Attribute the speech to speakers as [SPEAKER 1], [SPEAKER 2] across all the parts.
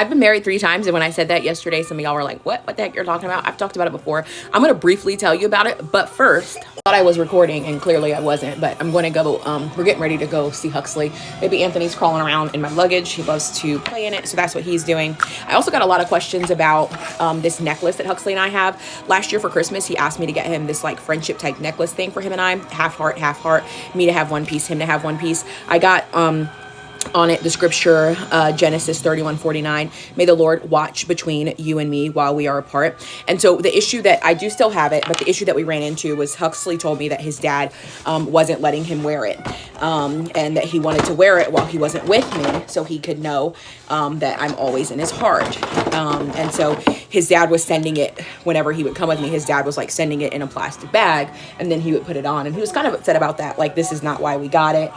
[SPEAKER 1] I've been married 3 times, and when I said that yesterday, some of y'all were like, what the heck you're talking about? I've talked about it before. I'm going to briefly tell you about it, but first, I thought I was recording, and clearly I wasn't, but I'm going to go, we're getting ready to go see Huxley. Maybe Anthony's crawling around in my luggage. He loves to play in it, so that's what he's doing. I also got a lot of questions about this necklace that Huxley and I have. Last year for Christmas, he asked me to get him this like friendship type necklace thing for him and I, half heart, me to have one piece, him to have one piece. I got, on it the scripture, Genesis 31:49, may the Lord watch between you and me while we are apart. And so the issue that I do still have it, but the issue that we ran into was Huxley told me that his dad wasn't letting him wear it, and that he wanted to wear it while he wasn't with me so he could know that I'm always in his heart. And so his dad was sending it whenever he would come with me. His dad was like sending it in a plastic bag, and then he would put it on, and he was kind of upset about that, like this is not why we got it.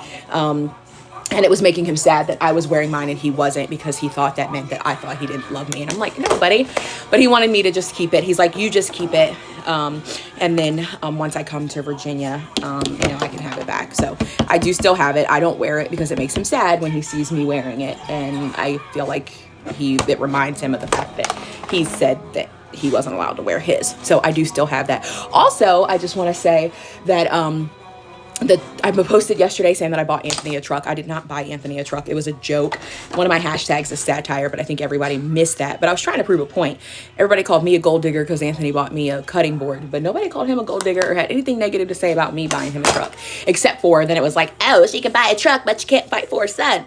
[SPEAKER 1] And it was making him sad that I was wearing mine and he wasn't, because he thought that meant that I thought he didn't love me. And I'm like, no, buddy. But he wanted me to just keep it. He's like, you just keep it. And then once I come to Virginia, I can have it back. So I do still have it. I don't wear it because it makes him sad when he sees me wearing it. And I feel like it reminds him of the fact that he said that he wasn't allowed to wear his. So I do still have that. Also, I just want to say that, I posted yesterday saying that I bought Anthony a truck. I did not buy Anthony a truck. It was a joke. One of my hashtags is satire, but I think everybody missed that. But I was trying to prove a point. Everybody called me a gold digger because Anthony bought me a cutting board, but nobody called him a gold digger or had anything negative to say about me buying him a truck, except for then it was like, oh, she can buy a truck, but you can't fight for her son.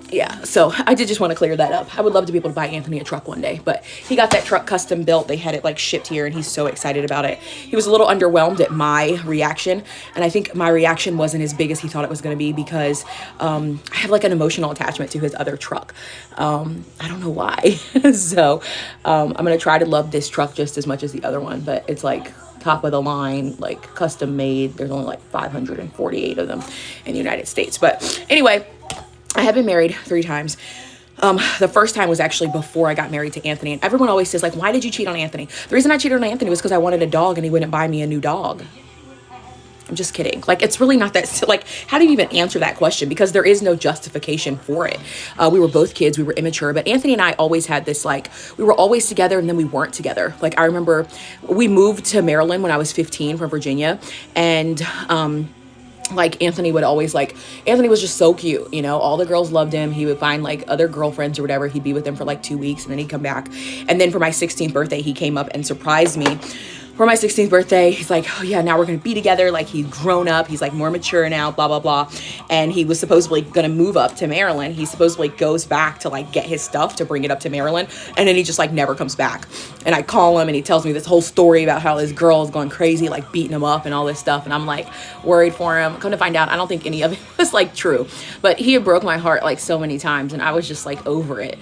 [SPEAKER 1] Yeah, so I did just want to clear that up. I would love to be able to buy Anthony a truck one day, but he got that truck custom built. They had it like shipped here and he's so excited about it. He was a little underwhelmed at my reaction, and I think my reaction wasn't as big as he thought it was going to be because I have like an emotional attachment to his other truck. I don't know why. So I'm going to try to love this truck just as much as the other one, but it's like top of the line, like custom made. There's only like 548 of them in the United States. But anyway, I have been married 3 times. The first time was actually before I got married to Anthony. And everyone always says, like, why did you cheat on Anthony? The reason I cheated on Anthony was because I wanted a dog and he wouldn't buy me a new dog. I'm just kidding. Like, it's really not that, like, how do you even answer that question? Because there is no justification for it. We were both kids. We were immature. But Anthony and I always had this, like, we were always together and then we weren't together. Like, I remember we moved to Maryland when I was 15 from Virginia. And, like Anthony would always Anthony was just so cute, all the girls loved him. He would find like other girlfriends or whatever. He'd be with them for like 2 weeks and then he'd come back. And then for my 16th birthday, he came up and surprised me. For my 16th birthday, he's like, oh yeah, now we're going to be together. Like he's grown up. He's like more mature now, blah, blah, blah. And he was supposedly going to move up to Maryland. He supposedly goes back to like get his stuff to bring it up to Maryland. And then he just like never comes back. And I call him and he tells me this whole story about how his girl is going crazy, like beating him up and all this stuff. And I'm like worried for him. Come to find out, I don't think any of it was like true. But he had broke my heart like so many times and I was just like over it.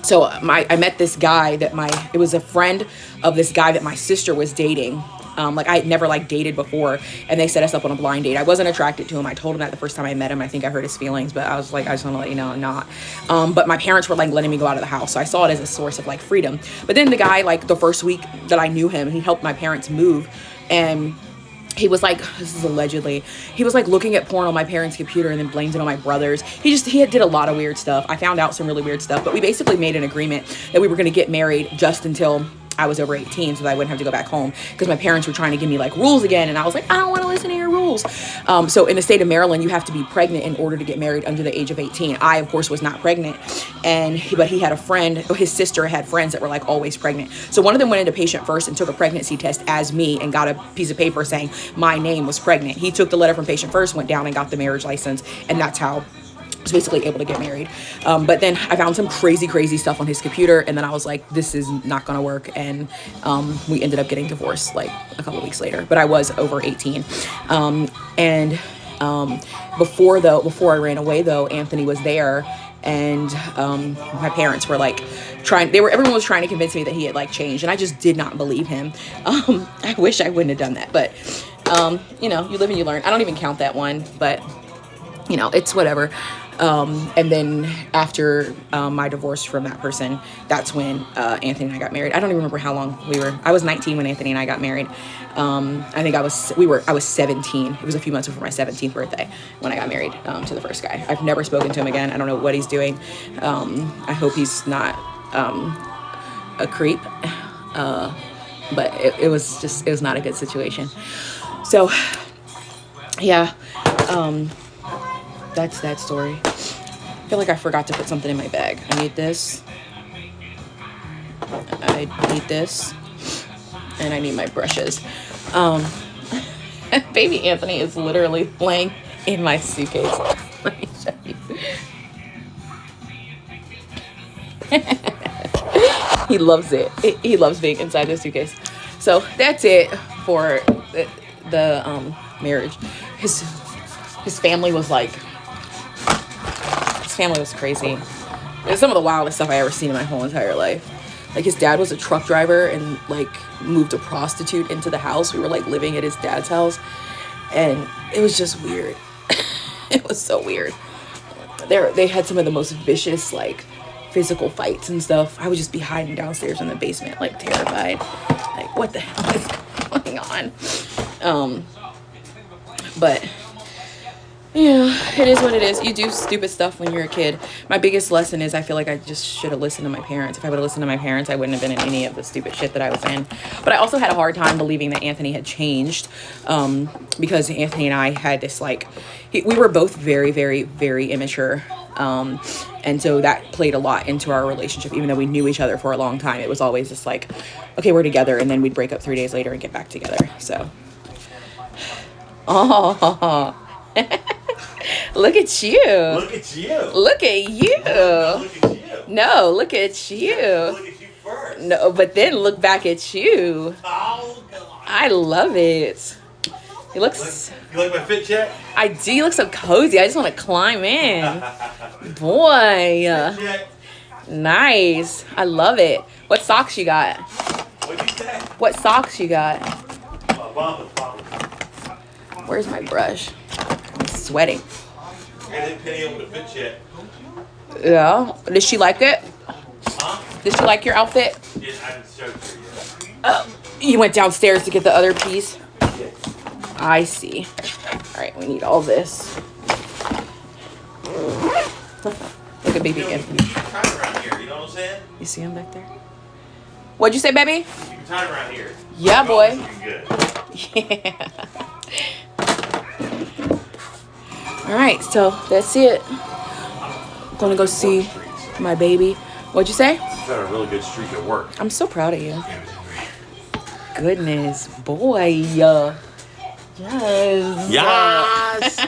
[SPEAKER 1] So I met this guy it was a friend of this guy that my sister was dating. Like I had never like dated before, and they set us up on a blind date. I wasn't attracted to him. I told him that the first time I met him. I think I hurt his feelings, but I was like, I just want to let you know I'm not. But my parents were like letting me go out of the house. So I saw it as a source of like freedom. But then the guy, like the first week that I knew him, he helped my parents move, and he was like, this is allegedly, he was like looking at porn on my parents' computer and then blamed it on my brothers. He did a lot of weird stuff. I found out some really weird stuff, but we basically made an agreement that we were going to get married just until I was over 18 so that I wouldn't have to go back home, because my parents were trying to give me like rules again. And I was like, I don't want to listen to your rules. So in the state of Maryland, you have to be pregnant in order to get married under the age of 18. I, of course, was not pregnant. But he had a friend, his sister had friends that were like always pregnant. So one of them went into patient first and took a pregnancy test as me and got a piece of paper saying my name was pregnant. He took the letter from patient first, went down and got the marriage license. And that's how I was basically able to get married. But then I found some crazy stuff on his computer, and then I was like, this is not gonna work. And we ended up getting divorced like a couple weeks later, but I was over 18. Before I ran away though, Anthony was there, and my parents were like everyone was trying to convince me that he had like changed, and I just did not believe him. I wish I wouldn't have done that, but you live and you learn. I don't even count that one, but it's whatever. And then after my divorce from that person, that's when Anthony and I got married. I don't even remember how long we were. I was 19 when Anthony and I got married. I think I was 17. It was a few months before my 17th birthday when I got married to the first guy. I've never spoken to him again. I don't know what he's doing. I hope he's not a creep. But it was not a good situation. So yeah, that's that story. I feel like I forgot to put something in my bag. I need this. I need this. And I need my brushes. Baby Anthony is literally laying in my suitcase. Let me show you. He loves it. He loves being inside the suitcase. So that's it for the marriage. His family was like, his family was crazy. It was some of the wildest stuff I ever seen in my whole entire life. Like, his dad was a truck driver and like moved a prostitute into the house. We were like living at his dad's house, and it was just weird. It was so weird. They had some of the most vicious like physical fights and stuff. I would just be hiding downstairs in the basement, like terrified. Like, what the hell is going on? But yeah, it is what it is. You do stupid stuff when you're a kid. My biggest lesson is I feel like I just should have listened to my parents. If I would have listened to my parents, I wouldn't have been in any of the stupid shit that I was in. But I also had a hard time believing that Anthony had changed, because Anthony and I had this like, we were both very, very, very immature. And so that played a lot into our relationship. Even though we knew each other for a long time, it was always just like, okay, we're together, and then we'd break up 3 days later and get back together. So, oh. Look at you.
[SPEAKER 2] Look at you.
[SPEAKER 1] Look at you.
[SPEAKER 2] No, look at you.
[SPEAKER 1] No, look at you.
[SPEAKER 2] Look at you first.
[SPEAKER 1] No, but then look back at you.
[SPEAKER 2] Oh, God.
[SPEAKER 1] I love it. He looks...
[SPEAKER 2] You like my fit check?
[SPEAKER 1] I do. You look so cozy. I just want to climb in. Boy.
[SPEAKER 2] Fit check.
[SPEAKER 1] Nice. I love it. What socks you got?
[SPEAKER 2] What'd you say?
[SPEAKER 1] What socks you got?
[SPEAKER 2] Bump.
[SPEAKER 1] Where's my brush? I'm sweating.
[SPEAKER 2] I got Penny over the fit check.
[SPEAKER 1] Yeah. Did she like it?
[SPEAKER 2] Huh?
[SPEAKER 1] Did she like your outfit?
[SPEAKER 2] Yeah, I haven't showed her yet.
[SPEAKER 1] You went downstairs to get the other piece?
[SPEAKER 2] Yeah.
[SPEAKER 1] I see. All right, we need all this. Look at baby
[SPEAKER 2] You
[SPEAKER 1] Anthony.
[SPEAKER 2] can time around here, you know what I'm saying?
[SPEAKER 1] You see him back there? What'd you say, baby?
[SPEAKER 2] You can time around here.
[SPEAKER 1] Yeah, boy.
[SPEAKER 2] Looking good.
[SPEAKER 1] Yeah. All right, so that's it. Gonna go see my baby. What'd you say?
[SPEAKER 2] You've had a really good streak at work.
[SPEAKER 1] I'm so proud of you. Goodness, boy. Yes.
[SPEAKER 2] Yes!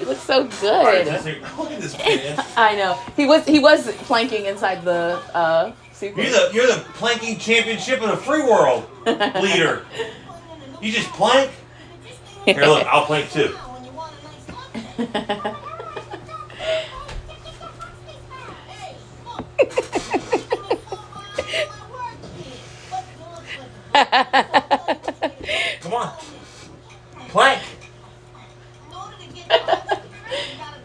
[SPEAKER 1] You look so
[SPEAKER 2] Look
[SPEAKER 1] good.
[SPEAKER 2] at this man.
[SPEAKER 1] I know. He was planking inside the suitcase.
[SPEAKER 2] You're the planking championship of the free world leader. You just plank? Here, look, I'll plank too. Come on. Plank.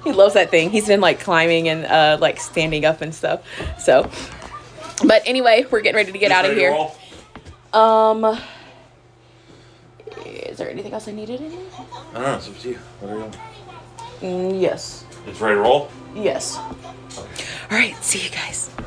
[SPEAKER 1] He loves that thing. He's been like climbing and like standing up and stuff. So, but anyway, we're getting ready to get out of here. Is there anything else I needed in there?
[SPEAKER 2] I don't know. It's up to you. What are you doing?
[SPEAKER 1] Yes.
[SPEAKER 2] It's ready to roll?
[SPEAKER 1] Yes. All right. See you guys.